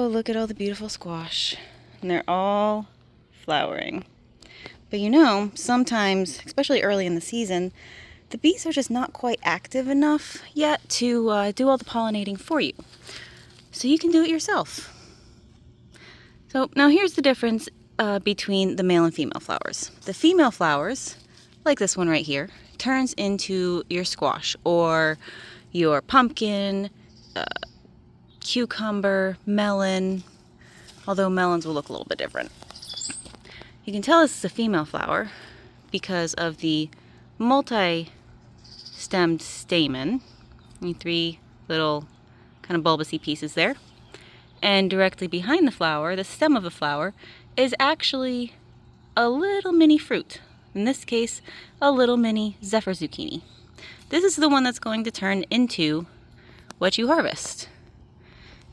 Oh, look at all the beautiful squash. And they're all flowering. But you know, sometimes, especially early in the season, the bees are just not quite active enough yet to do all the pollinating for you. So you can do it yourself. So now here's the difference between the male and female flowers. The female flowers, like this one right here, turns into your squash or your pumpkin, cucumber, melon, although melons will look a little bit different. You can tell this is a female flower because of the multi-stemmed stamen, three little kind of bulbousy pieces there. And directly behind the flower, the stem of the flower, is actually a little mini fruit. In this case, a little mini zephyr zucchini. This is the one that's going to turn into what you harvest.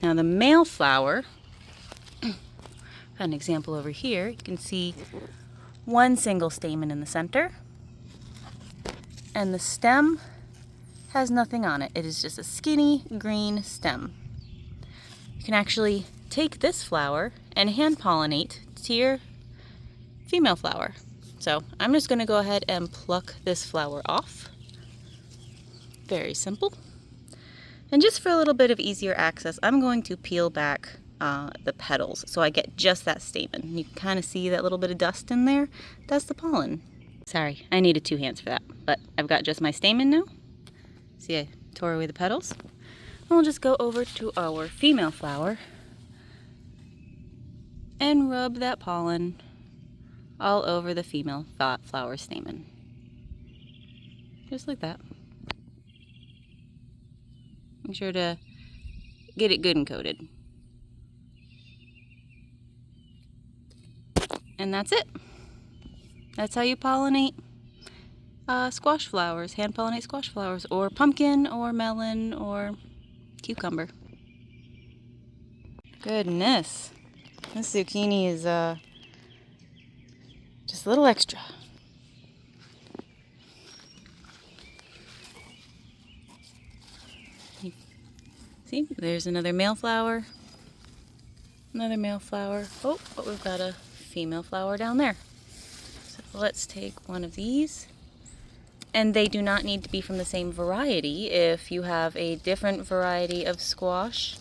Now the male flower, got an example over here. You can see one single stamen in the center, and the stem has nothing on it. It is just a skinny green stem. You can actually take this flower and hand pollinate to your female flower. So I'm just going to go ahead and pluck this flower off. Very simple. And just for a little bit of easier access, I'm going to peel back the petals so I get just that stamen. You can kind of see that little bit of dust in there. That's the pollen. Sorry, I needed 2 hands for that, but I've got just my stamen now. See, I tore away the petals. And we'll just go over to our female flower and rub that pollen all over the female flower stamen. Just like that. Make sure to get it good and coated. And that's it. That's how you pollinate squash flowers, hand pollinate squash flowers, or pumpkin, or melon, or cucumber. Goodness, this zucchini is just a little extra. See, there's another male flower, another male flower. Oh, but we've got a female flower down there. So let's take one of these. And they do not need to be from the same variety. If you have a different variety of squash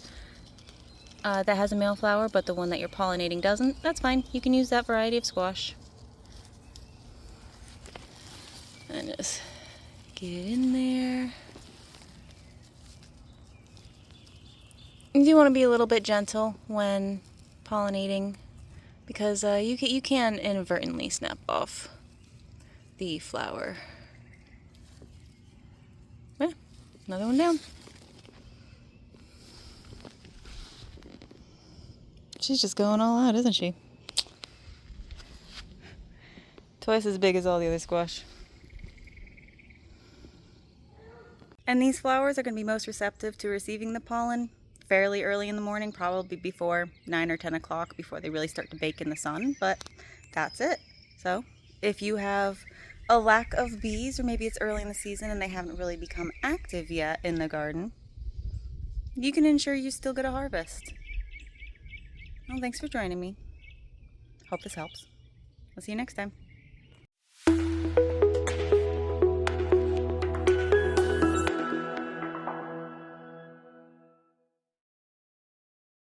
that has a male flower, but the one that you're pollinating doesn't, that's fine. You can use that variety of squash. And just get in there. You do want to be a little bit gentle when pollinating because you can inadvertently snap off the flower. Yeah, another one down. She's just going all out, isn't she? Twice as big as all the other squash. And these flowers are going to be most receptive to receiving the pollen fairly early in the morning, probably before 9 or 10 o'clock, before they really start to bake in the sun, but that's it. So if you have a lack of bees, or maybe it's early in the season and they haven't really become active yet in the garden, you can ensure you still get a harvest. Well, thanks for joining me. Hope this helps. I'll see you next time.